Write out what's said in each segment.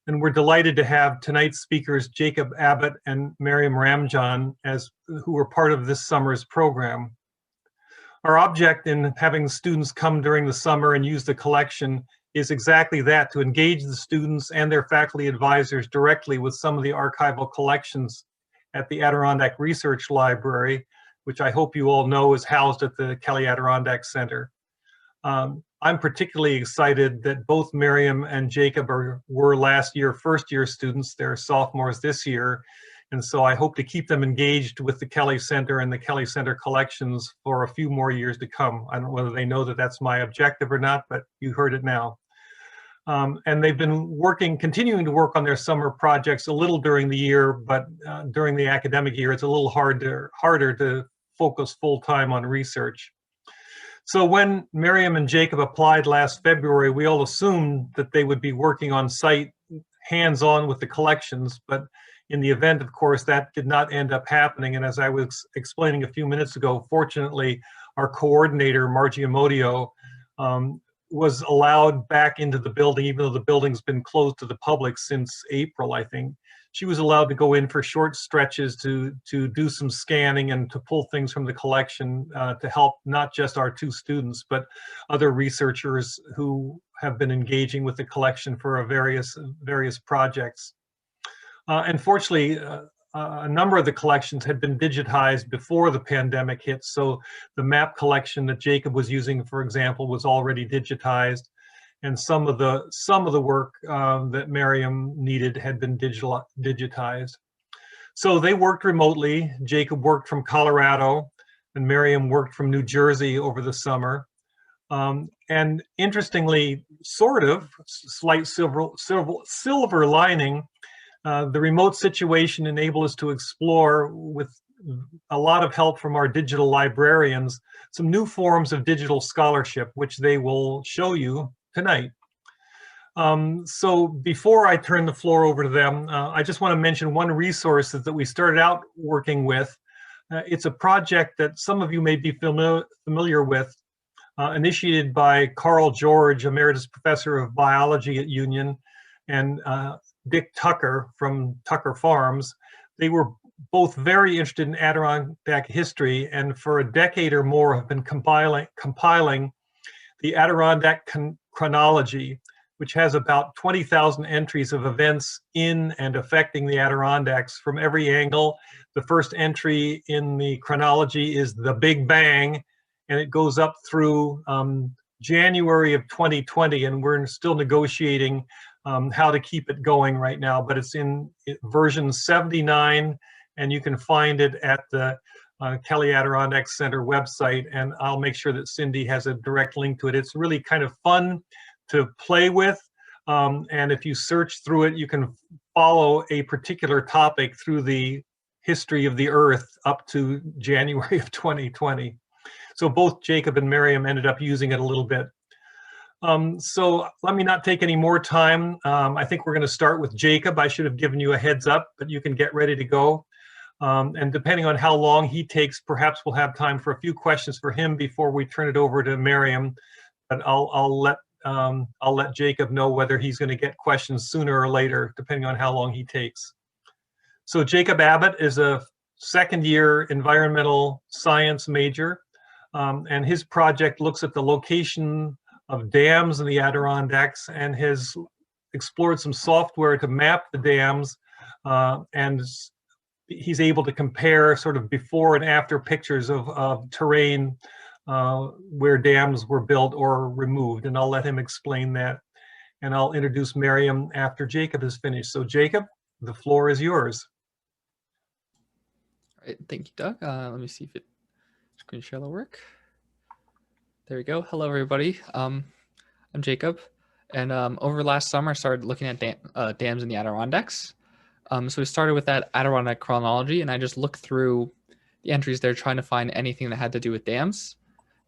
And we're delighted to have tonight's speakers, Jacob Abbott and Maryam Ramjohn, who are part of this summer's program. Our object in having students come during the summer and use the collection is exactly that, to engage the students and their faculty advisors directly with some of the archival collections at the Adirondack Research Library, which I hope you all know is housed at the Kelly Adirondack Center. I'm particularly excited that both Maryam and Jacob were last year first-year students. They're sophomores this year. And so I hope to keep them engaged with the Kelly Center and the Kelly Center collections for a few more years to come. I don't know whether they know that that's my objective or not, but you heard it now. And they've been continuing to work on their summer projects a little during the year, but during the academic year, it's a little harder to focus full-time on research. So when Maryam and Jacob applied last February, we all assumed that they would be working on site, hands-on with the collections, but in the event, of course, that did not end up happening. And as I was explaining a few minutes ago, fortunately, our coordinator, Margie Amodio, was allowed back into the building, even though the building's been closed to the public since April, I think. She was allowed to go in for short stretches to do some scanning and to pull things from the collection to help not just our two students, but other researchers who have been engaging with the collection for various projects. Unfortunately, a number of the collections had been digitized before the pandemic hit, so the map collection that Jacob was using, for example, was already digitized, and some of the work that Maryam needed had been digitized. So they worked remotely. Jacob worked from Colorado, and Maryam worked from New Jersey over the summer. And interestingly, slight silver lining, the remote situation enabled us to explore, with a lot of help from our digital librarians, some new forms of digital scholarship, which they will show you tonight. So before I turn the floor over to them, I just want to mention one resource that we started out working with. It's a project that some of you may be familiar with, initiated by Carl George, Emeritus Professor of Biology at Union, and Dick Tucker from Tucker Farms. They were both very interested in Adirondack history, and for a decade or more have been compiling the Adirondack chronology, which has about 20,000 entries of events in and affecting the Adirondacks from every angle. The first entry in the chronology is the Big Bang, and it goes up through January of 2020, and we're still negotiating how to keep it going right now, but it's in version 79, and you can find it at the Kelly Adirondack Center website, and I'll make sure that Cindy has a direct link to it. It's really kind of fun to play with, and if you search through it, you can follow a particular topic through the history of the Earth up to January of 2020. So both Jacob and Maryam ended up using it a little bit. So let me not take any more time. I think we're going to start with Jacob. I should have given you a heads up, but you can get ready to go. And depending on how long he takes, perhaps we'll have time for a few questions for him before we turn it over to Maryam. But I'll let Jacob know whether he's going to get questions sooner or later, depending on how long he takes. So Jacob Abbott is a second-year environmental science major, and his project looks at the location of dams in the Adirondacks and has explored some software to map the dams, and he's able to compare sort of before and after pictures of terrain where dams were built or removed, and I'll let him explain that. And I'll introduce Maryam after Jacob is finished. So Jacob, the floor is yours. All right, thank you, Doug. Let me see if screen share will work. There we go. Hello, everybody. I'm Jacob, and over last summer, I started looking at dams in the Adirondacks. So we started with that Adirondack chronology, and I just looked through the entries there, trying to find anything that had to do with dams.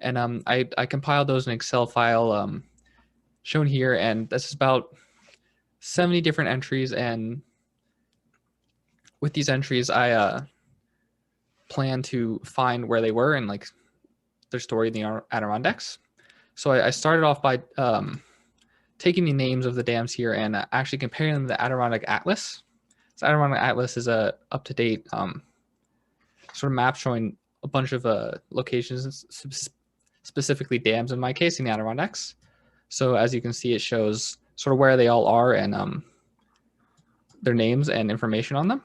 And I compiled those in an Excel file shown here, and this is about 70 different entries. And with these entries, I plan to find where they were and like their story in the Adirondacks. So I started off by taking the names of the dams here and actually comparing them to the Adirondack Atlas. So Adirondack Atlas is a up-to-date sort of map showing a bunch of locations, specifically dams in my case in the Adirondacks. So as you can see, it shows sort of where they all are and their names and information on them.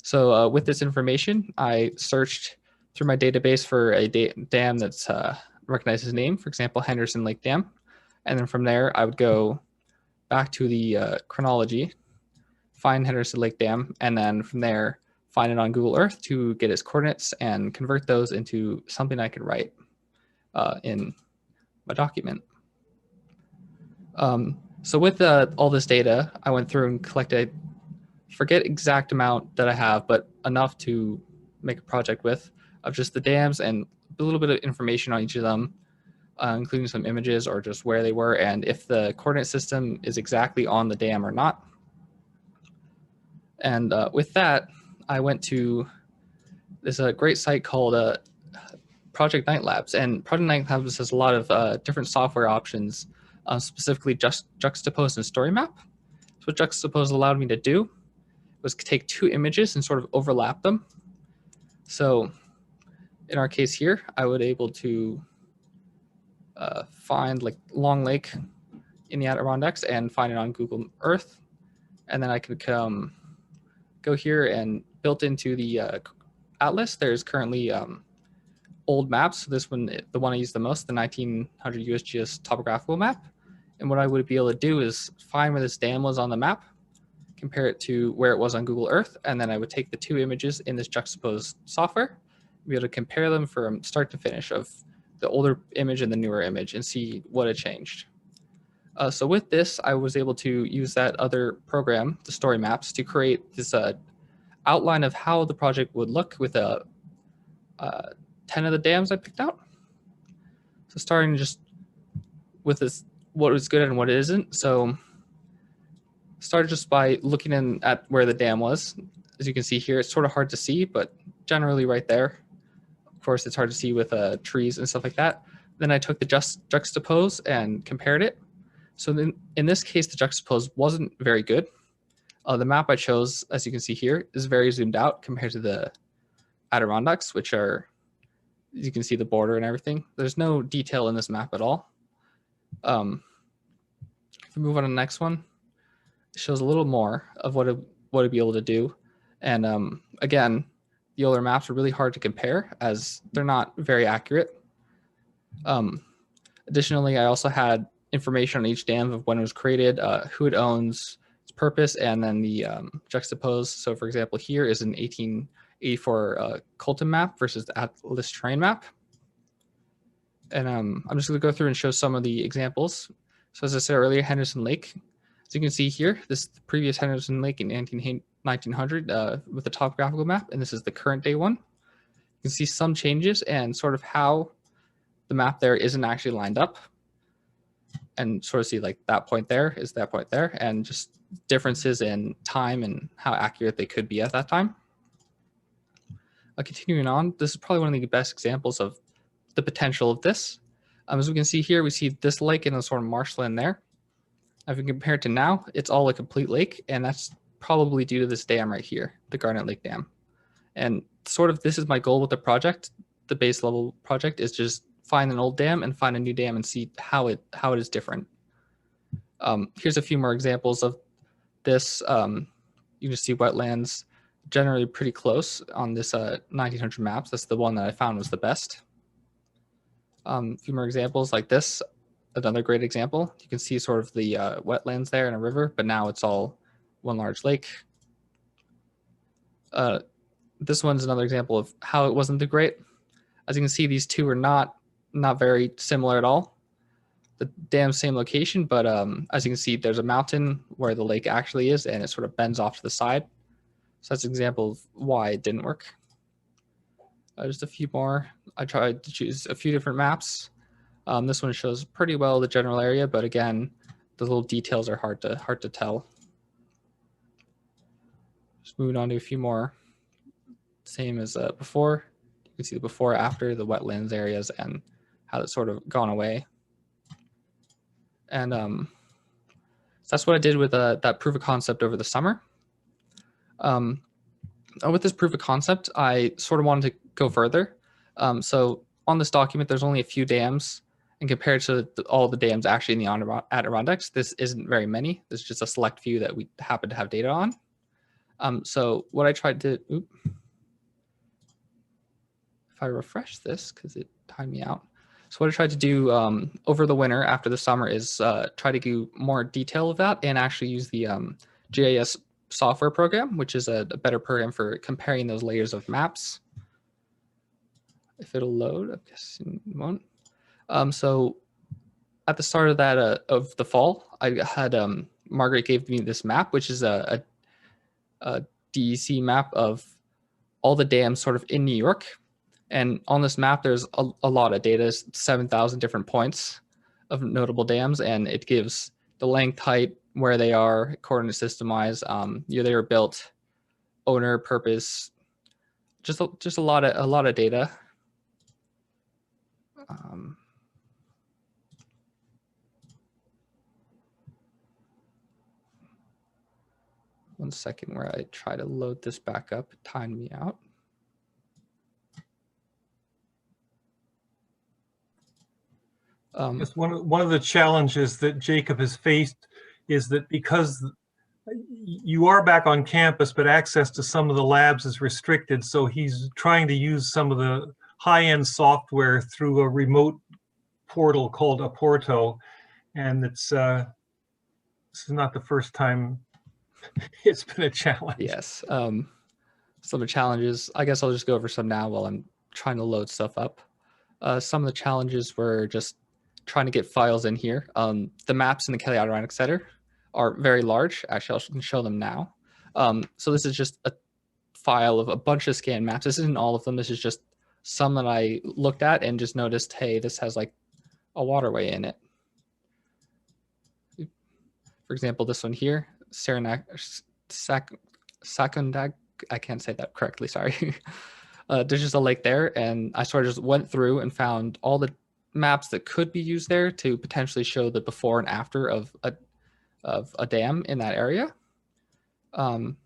So with this information, I searched through my database for a dam that's recognizes name, for example, Henderson Lake Dam. And then from there, I would go back to the chronology, find Henderson Lake Dam, and then from there, find it on Google Earth to get its coordinates and convert those into something I could write in my document. So with all this data, I went through and collected, forget exact amount that I have, but enough to make a project with, of just the dams and a little bit of information on each of them, including some images or just where they were and if the coordinate system is exactly on the dam or not. And with that, I went to this great site called Project Night Labs. And Project Night Labs has a lot of different software options, specifically just Juxtapose and Story Map. So what Juxtapose allowed me to do was take two images and sort of overlap them. So in our case here, I would able to find like Long Lake in the Adirondacks and find it on Google Earth. And then I could go here and built into the Atlas, there's currently old maps. So this one, the one I use the most, the 1900 USGS topographical map. And what I would be able to do is find where this dam was on the map, compare it to where it was on Google Earth, and then I would take the two images in this Juxtapose software, be able to compare them from start to finish of the older image and the newer image and see what had changed. So with this, I was able to use that other program, the story maps, to create this outline of how the project would look with 10 of the dams I picked out. So starting just with this, what was good and what it isn't. So started just by looking at where the dam was. As you can see here, it's sort of hard to see, but generally right there. Of course, it's hard to see with trees and stuff like that. Then I took the Juxtapose and compared it. So then in this case, the Juxtapose wasn't very good. The map I chose, as you can see here, is very zoomed out compared to the Adirondacks, which are, you can see the border and everything. There's no detail in this map at all. If we move on to the next one, it shows a little more of what it'd be able to do. And again, the older maps are really hard to compare as they're not very accurate. Additionally, I also had information on each dam of when it was created, who it owns, its purpose, and then the Juxtapose. So for example, here is an 1884 Colton map versus the Atlas terrain map. And I'm just going to go through and show some of the examples. So as I said earlier, Henderson Lake. As you can see here, this is the previous Henderson Lake in 1900 with the topographical map, and this is the current day one. You can see some changes and sort of how the map there isn't actually lined up, and sort of see like that point there is that point there, and just differences in time and how accurate they could be at that time. Continuing on, this is probably one of the best examples of the potential of this. As we can see here, we see this lake and a sort of marshland there. If we compare it to now, it's all a complete lake, and that's probably due to this dam right here, the Garnet Lake Dam. And sort of this is my goal with the project. The base level project is just find an old dam and find a new dam and see how it is different. Here's a few more examples of this. You can see wetlands generally pretty close on this 1900 maps. That's the one that I found was the best. A few more examples like this. Another great example. You can see sort of the wetlands there in a river, but now it's all one large lake. This one's another example of how it wasn't the great. As you can see, these two are not very similar at all. The dam's same location, but as you can see, there's a mountain where the lake actually is, and it sort of bends off to the side. So that's an example of why it didn't work. Just a few more. I tried to choose a few different maps. This one shows pretty well the general area, but again, the little details are hard to tell. Just moving on to a few more. Same as before. You can see the before, after, the wetlands areas, and how it's sort of gone away. And So that's what I did with that proof of concept over the summer. With this proof of concept, I sort of wanted to go further. So on this document, there's only a few dams, and compared to all the dams actually in the Adirondacks, this isn't very many. There's just a select few that we happen to have data on. So what I tried to, if I refresh this, because it timed me out. So what I tried to do over the winter after the summer is try to do more detail of that and actually use the GIS software program, which is a better program for comparing those layers of maps. If it'll load, I guess it won't. So at the start of that of the fall, I had Margaret gave me this map, which is a DEC map of all the dams sort of in New York. And on this map, there's a lot of data, 7,000 different points of notable dams, and it gives the length, height, where they are, coordinate system-wise, year they were built, owner, purpose, just a lot of data. One second, where I try to load this back up, it timed me out. Yes, one of the challenges that Jacob has faced is that because you are back on campus, but access to some of the labs is restricted, so he's trying to use some of the high-end software through a remote portal called Aporto, and it's this is not the first time it's been a challenge. Yes, some of the challenges, I guess I'll just go over some now while I'm trying to load stuff up. Some of the challenges were just trying to get files in here. The maps in the Kelly Adirondack Center are very large. Actually, I can show them now. So this is just a file of a bunch of scanned maps. This isn't all of them. This is just some that I looked at and just noticed, hey, this has like a waterway in it. For example, this one here, Sakondag, I can't say that correctly, sorry. There's just a lake there, and I sort of just went through and found all the maps that could be used there to potentially show the before and after of a dam in that area. So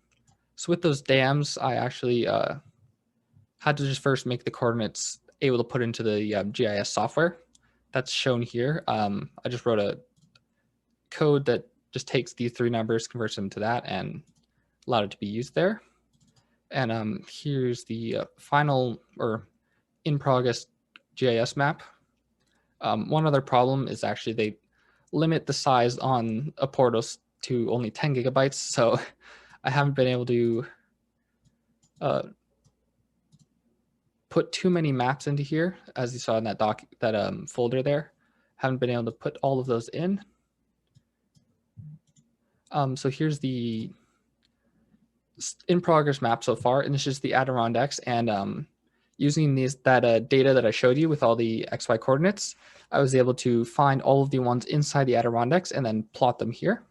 with those dams, I actually had to just first make the coordinates able to put into the GIS software. That's shown here. I just wrote a code that just takes these three numbers, converts them to that, and allowed it to be used there. And here's the final or in progress GIS map. One other problem is actually they limit the size on Aportos to only 10 gigabytes. So I haven't been able to put too many maps into here, as you saw in that folder there. Haven't been able to put all of those in. So here's the in progress map so far, and this is the Adirondacks. And using that data that I showed you with all the XY coordinates, I was able to find all of the ones inside the Adirondacks and then plot them here.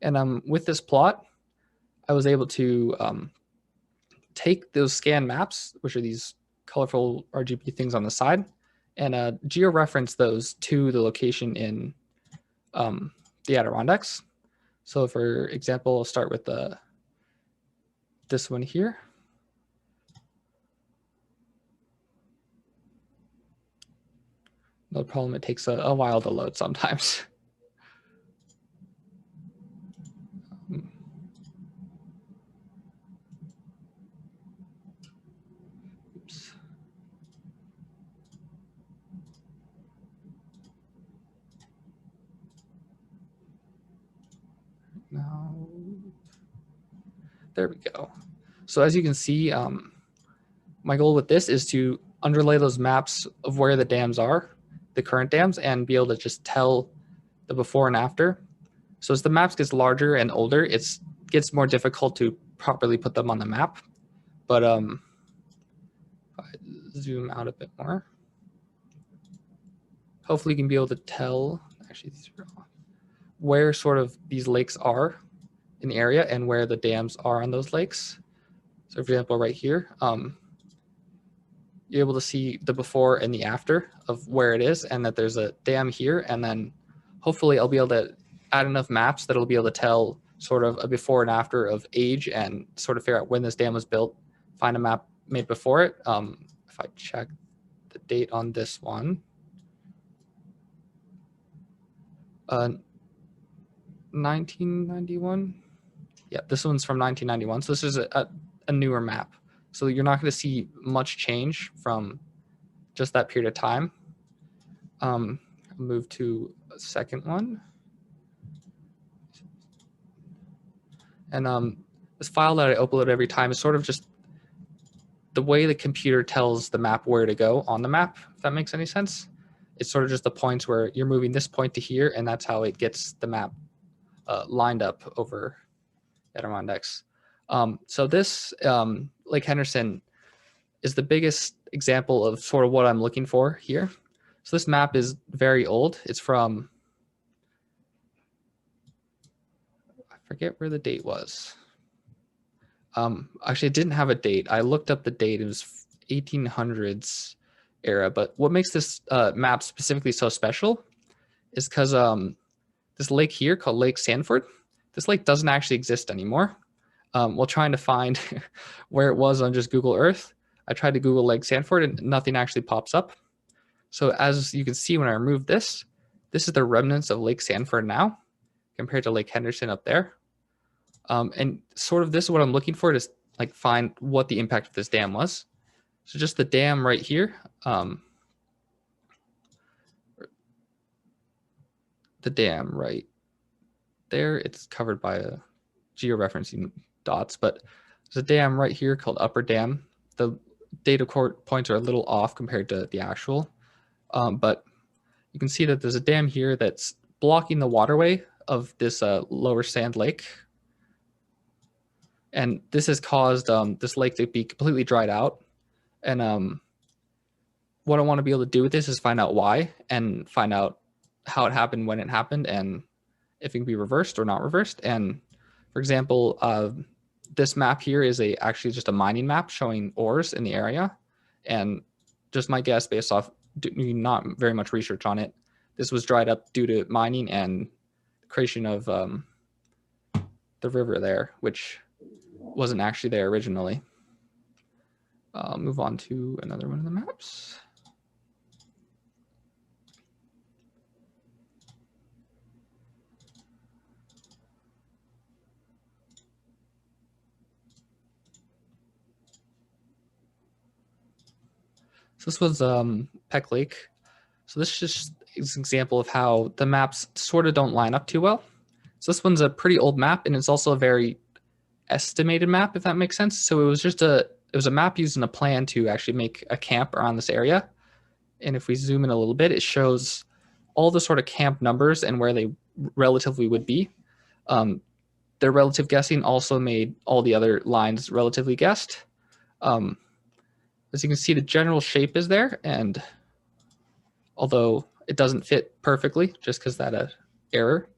And with this plot, I was able to take those scan maps, which are these colorful RGB things on the side, and georeference those to the location in the Adirondacks. So for example, I'll start with this one here. No problem, it takes a while to load sometimes. Oops. Now, there we go. So as you can see, my goal with this is to underlay those maps of where the dams are, the current dams, and be able to just tell the before and after. So as the maps gets larger and older, it gets more difficult to properly put them on the map. But if I zoom out a bit more, hopefully you can be able to tell, actually these are off, where sort of these lakes are in the area and where the dams are on those lakes. So for example, right here, you're able to see the before and the after of where it is, and that there's a dam here. And then hopefully I'll be able to add enough maps that it'll be able to tell sort of a before and after of age and sort of figure out when this dam was built, find a map made before it. If I check the date on this one, 1991. Yeah, this one's from 1991. So this is a newer map. So you're not going to see much change from just that period of time. I'll move to a second one. And this file that I upload every time is sort of just the way the computer tells the map where to go on the map, if that makes any sense. It's sort of just the points where you're moving this point to here, and that's how it gets the map lined up over Adirondacks. So this Lake Henderson is the biggest example of sort of what I'm looking for here. So this map is very old. It's from, I forget where the date was. Actually, it didn't have a date. I looked up the date. It was 1800s era. But what makes this map specifically so special is because this lake here called Lake Sanford, this lake doesn't actually exist anymore. While trying to find where it was on just Google Earth, I tried to Google Lake Sanford and nothing actually pops up. So as you can see, when I remove this, this is the remnants of Lake Sanford now compared to Lake Henderson up there. And sort of this is what I'm looking for, to like find what the impact of this dam was. So just the dam right here, the dam right there, it's covered by a georeferencing dots, but there's a dam right here called Upper Dam. The data points are a little off compared to the actual, but you can see that there's a dam here that's blocking the waterway of this lower sand lake. And this has caused this lake to be completely dried out. And what I want to be able to do with this is find out why and find out how it happened, when it happened, and if it can be reversed or not reversed. And for example, this map here is actually just a mining map showing ores in the area. And just my guess, based off doing not very much research on it, this was dried up due to mining and creation of the river there, which wasn't actually there originally. I'll move on to another one of the maps. So this was Peck Lake. So this just is an example of how the maps sort of don't line up too well. So this one's a pretty old map, and it's also a very estimated map, if that makes sense. So it was a map used in a plan to actually make a camp around this area. And if we zoom in a little bit, it shows all the sort of camp numbers and where they relatively would be. Their relative guessing also made all the other lines relatively guessed. As you can see, the general shape is there, and although it doesn't fit perfectly just because that error.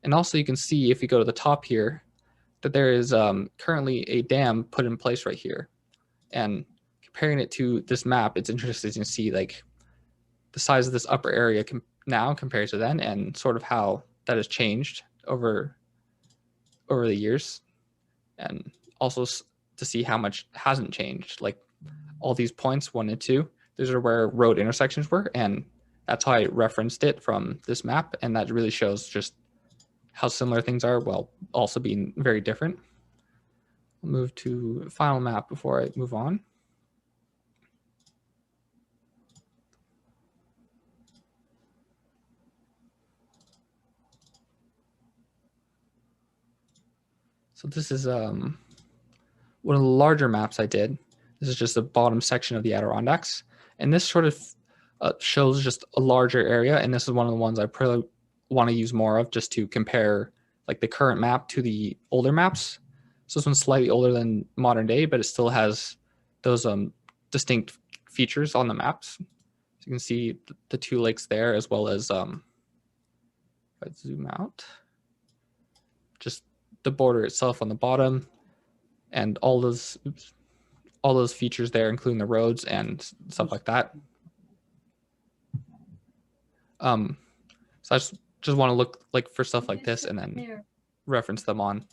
And also you can see, if you go to the top here, that there is currently a dam put in place right here. And comparing it to this map, it's interesting to see like the size of this upper area now compared to then, and sort of how that has changed over the years, and also to see how much hasn't changed. Like all these points 1 and 2, those are where road intersections were, and that's how I referenced it from this map, and that really shows just how similar things are while also being very different. I'll move to final map before I move on. So this is one of the larger maps I did. This is just the bottom section of the Adirondacks. And this sort of shows just a larger area. And this is one of the ones I probably want to use more of, just to compare like the current map to the older maps. So this one's slightly older than modern day, but it still has those distinct features on the maps. So you can see the 2 lakes there, as well as, if I zoom out, just the border itself on the bottom, and all those features there, including the roads and stuff like that. So I just just want to look like for stuff like this and then reference them on.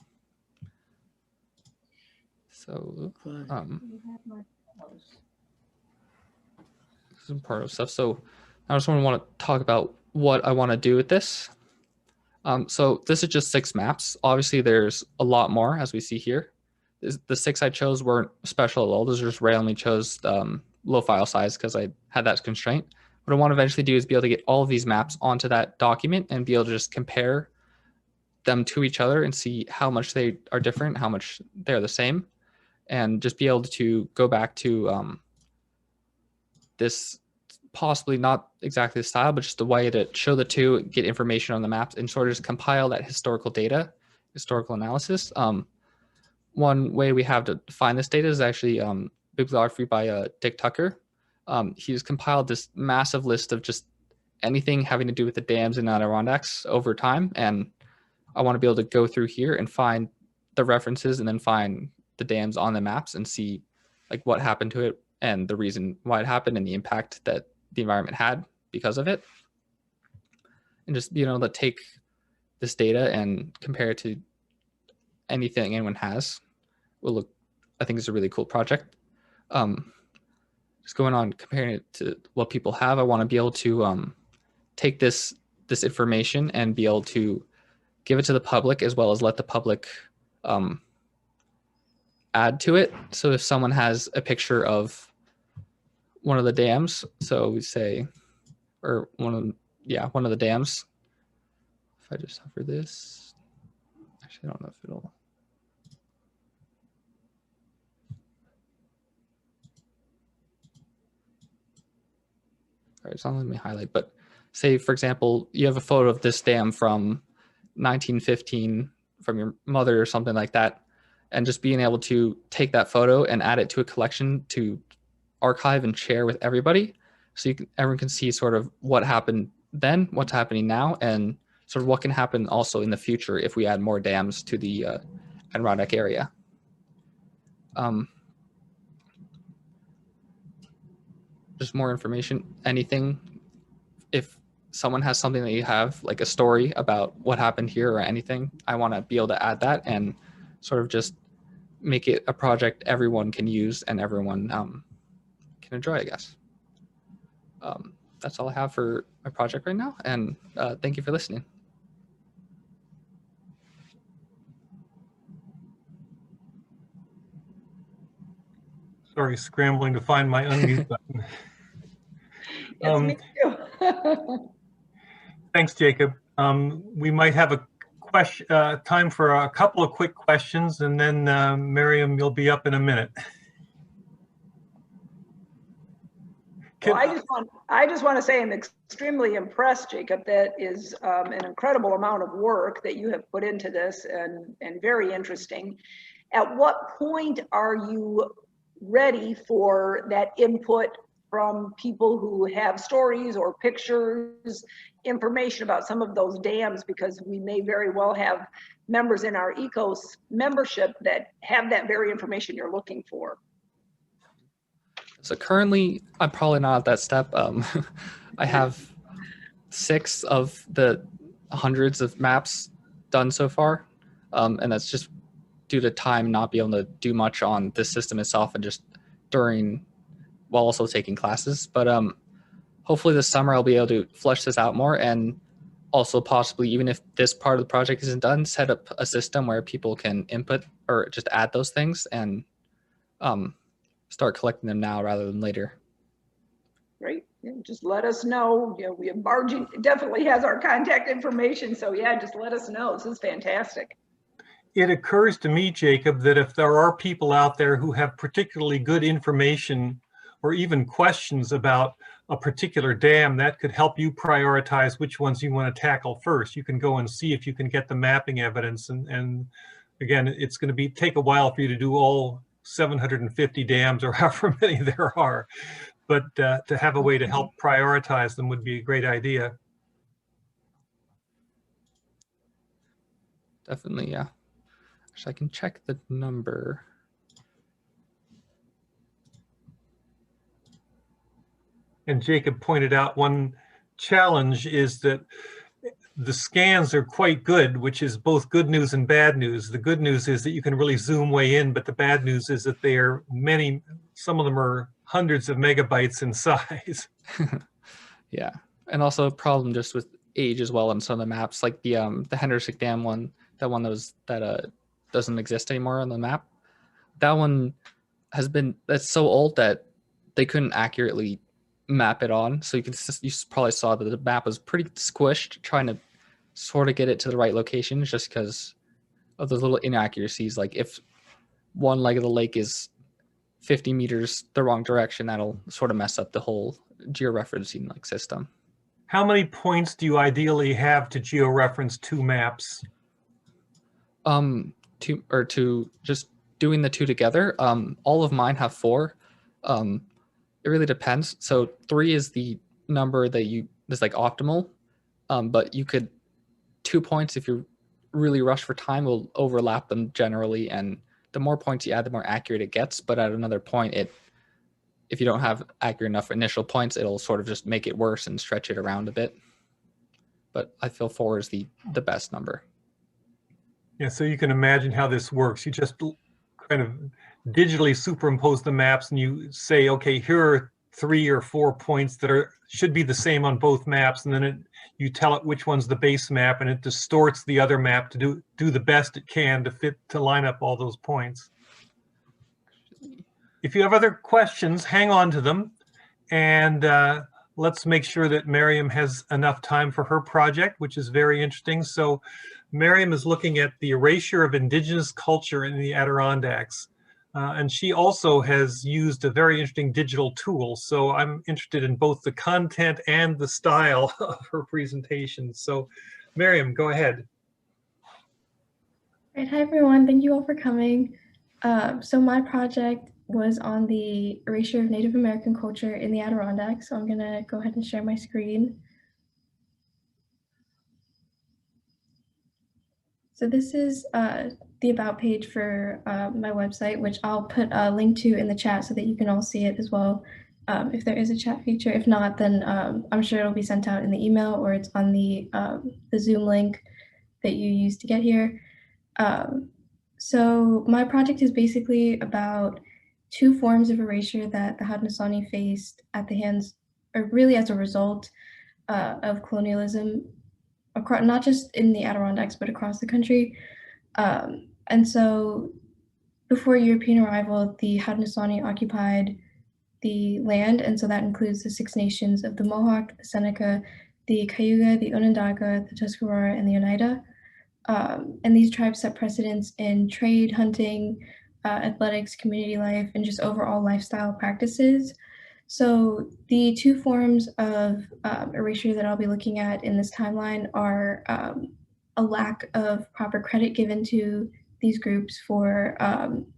So some part of stuff. So I just want to talk about what I want to do with this. So this is just 6 maps. Obviously, there's a lot more, as we see here. The 6 I chose weren't special at all. Those are just randomly chose low file size because I had that constraint. What I want to eventually do is be able to get all of these maps onto that document and be able to just compare them to each other and see how much they are different, how much they're the same, and just be able to go back to this, possibly not exactly the style, but just a way to show the two, get information on the maps, and sort of just compile that historical data, historical analysis. One way we have to find this data is actually bibliography by Dick Tucker. He's compiled this massive list of just anything having to do with the dams in Adirondacks over time, and I want to be able to go through here and find the references and then find the dams on the maps and see like what happened to it and the reason why it happened and the impact that the environment had because of it. And just being able to take this data and compare it to anything anyone has will look, I think it's a really cool project. Just going on comparing it to what people have, I want to be able to take this information and be able to give it to the public as well as let the public add to it. So if someone has a picture of one of the dams, so we say, or one of the dams. If I just hover this, actually I don't know if it'll. All right, it's not letting me highlight, but say for example, you have a photo of this dam from 1915 from your mother or something like that, and just being able to take that photo and add it to a collection to archive and share with everybody, so everyone can see sort of what happened then, what's happening now, and sort of what can happen also in the future if we add more dams to the Adirondack area. Just more information, anything. If someone has something that you have, like a story about what happened here or anything, I want to be able to add that and sort of just make it a project everyone can use and everyone can enjoy, I guess. That's all I have for my project right now, and thank you for listening. Sorry, scrambling to find my unmute button. It's me too. Thanks, Jacob. We might have a question, time for a couple of quick questions, and then Maryam, you'll be up in a minute. Well, I just want to say I'm extremely impressed, Jacob. That is an incredible amount of work that you have put into this, and very interesting. At what point are you ready for that input from people who have stories or pictures, information about some of those dams? Because we may very well have members in our ECOS membership that have that very information you're looking for. So currently, I'm probably not at that step. I have 6 of the hundreds of maps done so far, and that's just due to time not being able to do much on this system itself and just while also taking classes. But hopefully this summer I'll be able to flesh this out more, and also possibly, even if this part of the project isn't done, set up a system where people can input or just add those things and start collecting them now rather than later. Great. Yeah, just let us know. You know, we have Margie definitely has our contact information. So yeah, just let us know. This is fantastic. It occurs to me, Jacob, that if there are people out there who have particularly good information or even questions about a particular dam, that could help you prioritize which ones you want to tackle first. You can go and see if you can get the mapping evidence. And again, it's going to take a while for you to do all 750 dams or however many there are. But to have a way to help prioritize them would be a great idea. Definitely, yeah. Actually, I can check the number. And Jacob pointed out one challenge is that the scans are quite good, which is both good news and bad news. The good news is that you can really zoom way in, but the bad news is that they are some of them are hundreds of megabytes in size. Yeah, and also a problem just with age as well on some of the maps, like the Henderson Dam one, that doesn't exist anymore on the map. That one that's so old that they couldn't accurately map it on. So you probably saw that the map was pretty squished, trying to sort of get it to the right location, just because of those little inaccuracies. Like if one leg of the lake is 50 meters the wrong direction, that'll sort of mess up the whole georeferencing like system. How many points do you ideally have to georeference two maps? To just doing the two together. All of mine have 4. It really depends. So 3 is the number is like optimal, but you could 2 points if you're really rushed for time will overlap them generally, and the more points you add, the more accurate it gets. But at another point, if you don't have accurate enough initial points, it'll sort of just make it worse and stretch it around a bit. But I feel 4 is the best number. Yeah, so you can imagine how this works. You just kind of digitally superimpose the maps and you say, okay, here are 3 or 4 points that should be the same on both maps, and then you tell it which one's the base map, and it distorts the other map to do the best it can to line up all those points. If you have other questions, hang on to them, and let's make sure that Maryam has enough time for her project, which is very interesting. So Maryam is looking at the erasure of indigenous culture in the Adirondacks. And she also has used a very interesting digital tool. So I'm interested in both the content and the style of her presentation. So Maryam, go ahead. Right, hi everyone, thank you all for coming. So my project was on the erasure of Native American culture in the Adirondacks. So I'm gonna go ahead and share my screen. So this is the About page for my website, which I'll put a link to in the chat so that you can all see it as well. If there is a chat feature. If not, then I'm sure it'll be sent out in the email, or it's on the Zoom link that you used to get here. So my project is basically about 2 forms of erasure that the Haudenosaunee faced at the hands, or really as a result of colonialism, not just in the Adirondacks, but across the country. And so before European arrival, the Haudenosaunee occupied the land, and so that includes the 6 nations of the Mohawk, the Seneca, the Cayuga, the Onondaga, the Tuscarora, and the Oneida. And these tribes set precedents in trade, hunting, athletics, community life, and just overall lifestyle practices. So the 2 forms of erasure that I'll be looking at in this timeline are a lack of proper credit given to these groups for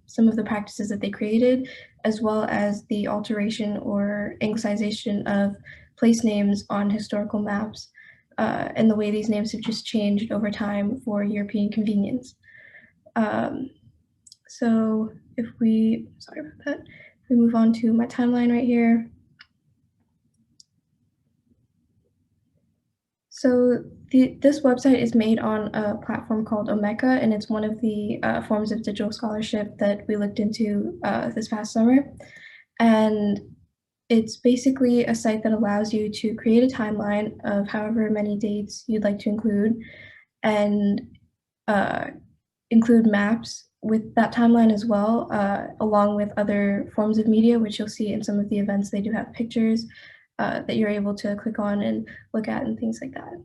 some of the practices that they created, as well as the alteration or anglicization of place names on historical maps, and the way these names have just changed over time for European convenience. So if we move on to my timeline right here. So this website is made on a platform called Omeka, and it's one of the forms of digital scholarship that we looked into this past summer. And it's basically a site that allows you to create a timeline of however many dates you'd like to include, and include maps with that timeline as well, along with other forms of media, which you'll see in some of the events. They do have pictures that you're able to click on and look at and things like that.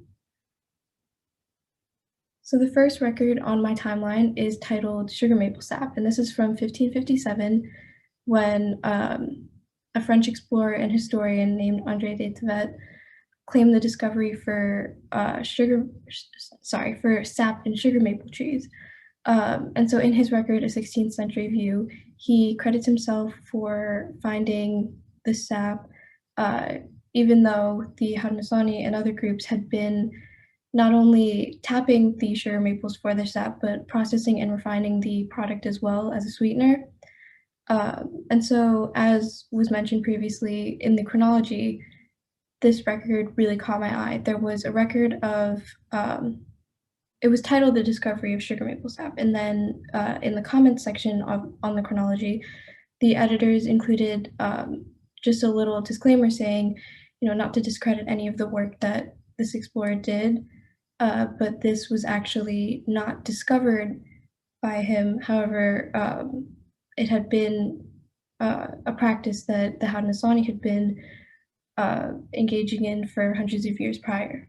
So the first record on my timeline is titled Sugar Maple Sap, and this is from 1557, when a French explorer and historian named André de Tevet claimed the discovery for sap in sugar maple trees. And so in his record, A 16th Century View, he credits himself for finding the sap, even though the Haudenosaunee and other groups had been not only tapping the sugar maples for their sap, but processing and refining the product as well as a sweetener. And so, as was mentioned previously in the chronology, this record really caught my eye. There was a record of, it was titled The Discovery of Sugar Maple Sap. And then in the comments section on the chronology, the editors included just a little disclaimer saying, not to discredit any of the work that this explorer did, but this was actually not discovered by him. However, it had been a practice that the Haudenosaunee had been engaging in for hundreds of years prior.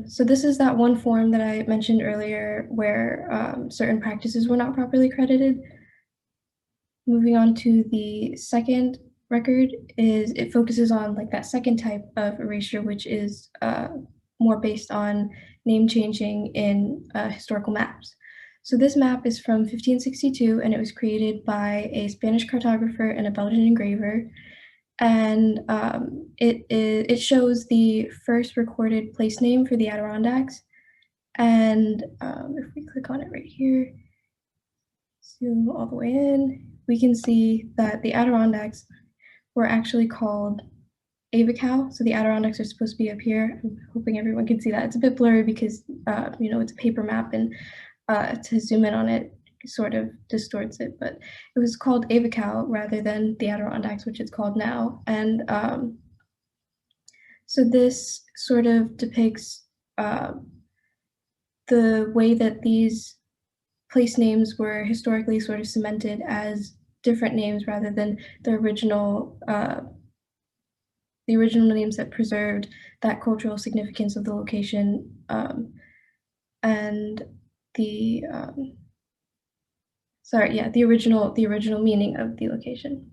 So this is that one form that I mentioned earlier where certain practices were not properly credited. Moving on to the second record, it focuses on like that second type of erasure, which is more based on name changing in historical maps. So this map is from 1562, and it was created by a Spanish cartographer and a Belgian engraver. And it shows the first recorded place name for the Adirondacks. And if we click on it right here, zoom all the way in, we can see that the Adirondacks were actually called Avical. So the Adirondacks are supposed to be up here. I'm hoping everyone can see that. It's a bit blurry because it's a paper map, and to zoom in on it sort of distorts it, but it was called Avical rather than the Adirondacks, which it's called now. And so this sort of depicts the way that these place names were historically sort of cemented as different names rather than the original names that preserved that cultural significance of the location and the the original meaning of the location.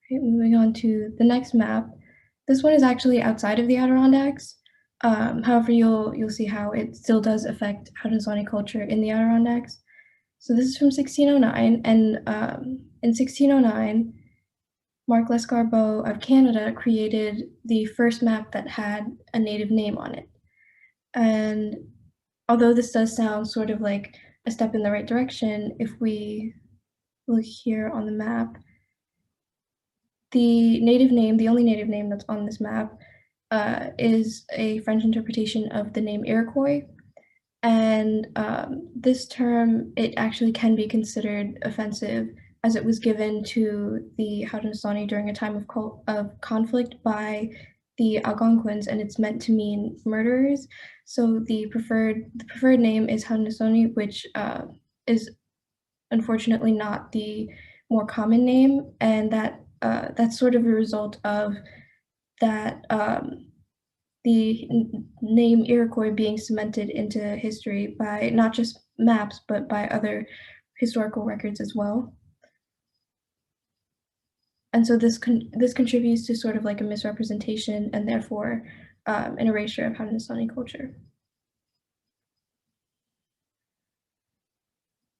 Okay, moving on to the next map. This one is actually outside of the Adirondacks. However, you'll see how it still does affect Haudenosaunee culture in the Adirondacks. So this is from 1609, and in 1609, Marc Lescarbot of Canada created the first map that had a native name on it. And although this does sound sort of like a step in the right direction, if we look here on the map, the only native name that's on this map is a French interpretation of the name Iroquois. And this term, it actually can be considered offensive as it was given to the Haudenosaunee during a time of conflict by the Algonquins, and it's meant to mean murderers. So the preferred name is Haudenosaunee, which is unfortunately not the more common name, and that's sort of a result of that the name Iroquois being cemented into history by not just maps but by other historical records as well. And so this contributes to sort of like a misrepresentation and therefore an erasure of Haudenosaunee culture.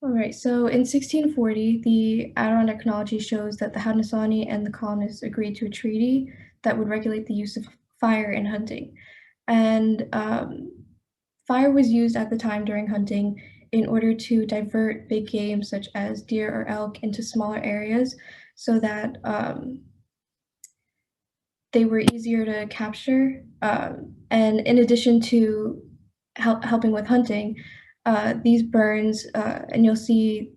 All right, so in 1640, the Adirondack chronology shows that the Haudenosaunee and the colonists agreed to a treaty that would regulate the use of fire in hunting. And fire was used at the time during hunting in order to divert big game such as deer or elk into smaller areas so that they were easier to capture. And in addition to helping with hunting, these burns, and you'll see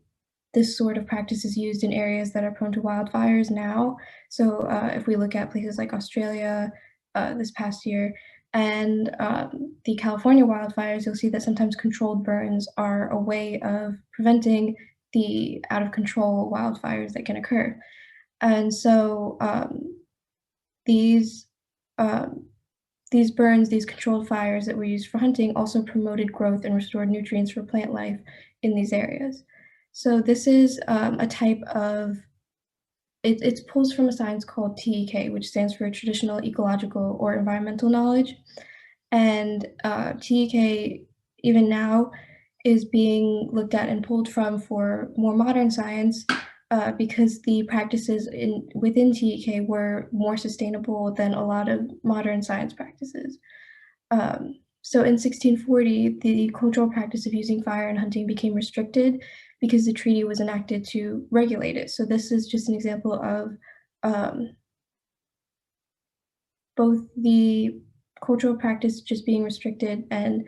this sort of practice is used in areas that are prone to wildfires now. So if we look at places like Australia this past year and the California wildfires, you'll see that sometimes controlled burns are a way of preventing the out of control wildfires that can occur. And so these burns, these controlled fires that were used for hunting also promoted growth and restored nutrients for plant life in these areas. So this is a type of, it's pulls from a science called TEK, which stands for Traditional Ecological or Environmental Knowledge. And TEK, even now, is being looked at and pulled from for more modern science because the practices within TEK were more sustainable than a lot of modern science practices. So in 1640, the cultural practice of using fire and hunting became restricted because the treaty was enacted to regulate it. So this is just an example of both the cultural practice just being restricted and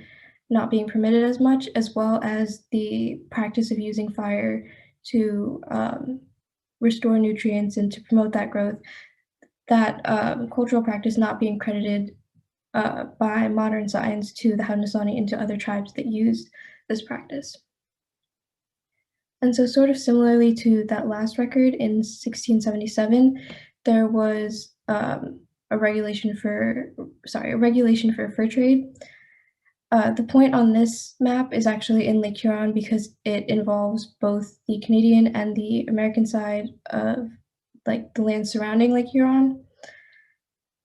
not being permitted as much, as well as the practice of using fire to restore nutrients and to promote that growth, that cultural practice not being credited by modern science to the Haudenosaunee and to other tribes that used this practice. And so sort of similarly to that last record in 1677, there was a regulation for fur trade. The point on this map is actually in Lake Huron because it involves both the Canadian and the American side of like the land surrounding Lake Huron.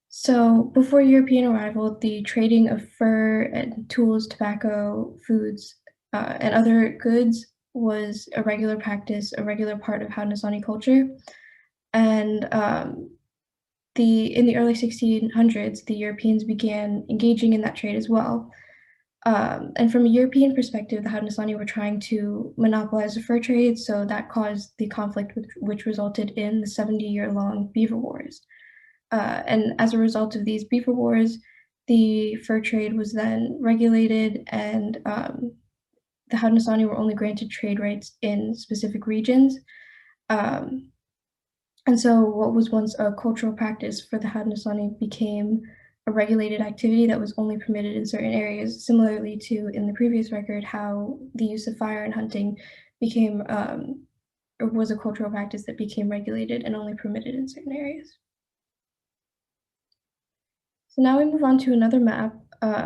So before European arrival, the trading of fur and tools, tobacco, foods, and other goods was a regular practice, a regular part of Haudenosaunee culture. And in the early 1600s, the Europeans began engaging in that trade as well. And from a European perspective, the Haudenosaunee were trying to monopolize the fur trade, so that caused the conflict which resulted in the 70-year-long Beaver Wars. And as a result of these Beaver Wars, the fur trade was then regulated, and the Haudenosaunee were only granted trade rights in specific regions. And so what was once a cultural practice for the Haudenosaunee became a regulated activity that was only permitted in certain areas, similarly to in the previous record, how the use of fire in hunting became, or was a cultural practice that became regulated and only permitted in certain areas. So now we move on to another map.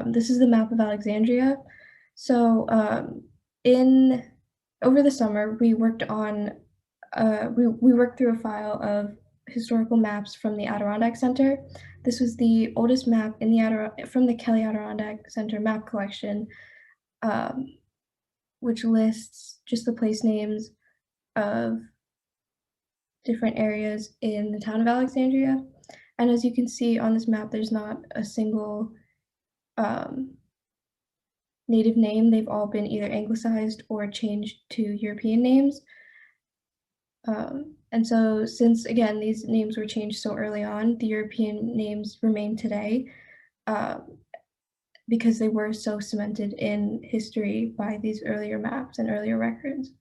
This is the map of Alexandria. So over the summer, we worked on, we worked through a file of historical maps from the Adirondack Center. This was the oldest map from the Kelly Adirondack Center map collection, which lists just the place names of different areas in the town of Alexandria. And as you can see on this map, there's not a single native name. They've all been either anglicized or changed to European names. And so since, again, these names were changed so early on, the European names remain today because they were so cemented in history by these earlier maps and earlier records.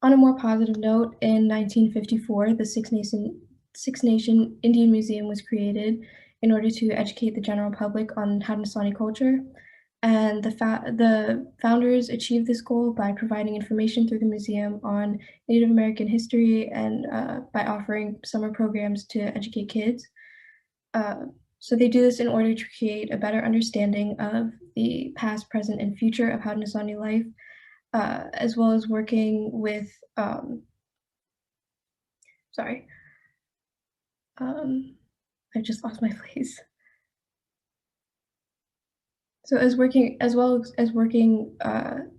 On a more positive note, in 1954, the Six Nation Indian Museum was created in order to educate the general public on Haudenosaunee culture. And the founders achieved this goal by providing information through the museum on Native American history and by offering summer programs to educate kids. So they do this in order to create a better understanding of the past, present, and future of Haudenosaunee life, as well as working with, I just lost my place. So as well as working on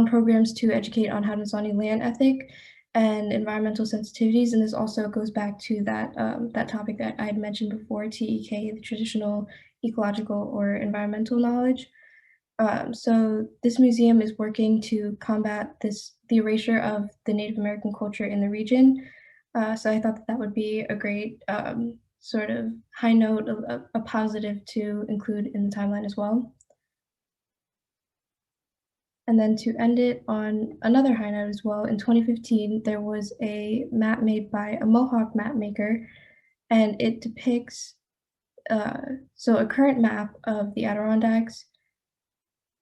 programs to educate on Haudenosaunee land ethic and environmental sensitivities, and this also goes back to that that topic that I had mentioned before, TEK, the traditional ecological or environmental knowledge. So this museum is working to combat the erasure of the Native American culture in the region. So I thought that would be a great sort of high note, a positive to include in the timeline as well. And then to end it on another high note as well, in 2015, there was a map made by a Mohawk map maker, and it depicts, so a current map of the Adirondacks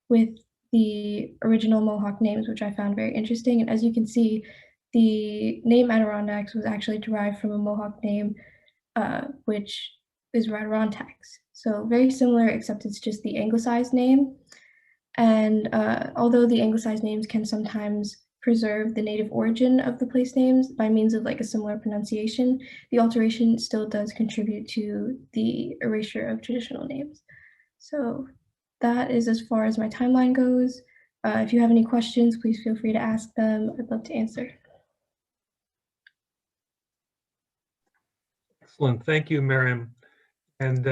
with the original Mohawk names, which I found very interesting. And as you can see, the name Adirondacks was actually derived from a Mohawk name, which is Adirondack. So very similar, except it's just the anglicized name. And although the anglicized names can sometimes preserve the native origin of the place names by means of like a similar pronunciation, the alteration still does contribute to the erasure of traditional names. So that is as far as my timeline goes. If you have any questions, please feel free to ask them. I'd love to answer. Excellent. Thank you, Maryam. And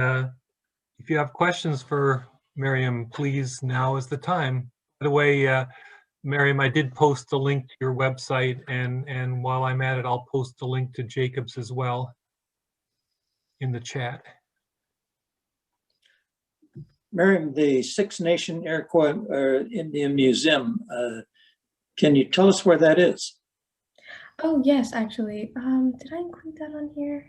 if you have questions for Maryam, please, now is the time. By the way, Maryam, I did post a link to your website, and while I'm at it, I'll post a link to Jacob's as well in the chat. Maryam, the Six Nation Iroquois Indian Museum, can you tell us where that is? Oh, yes, actually. Did I include that on here?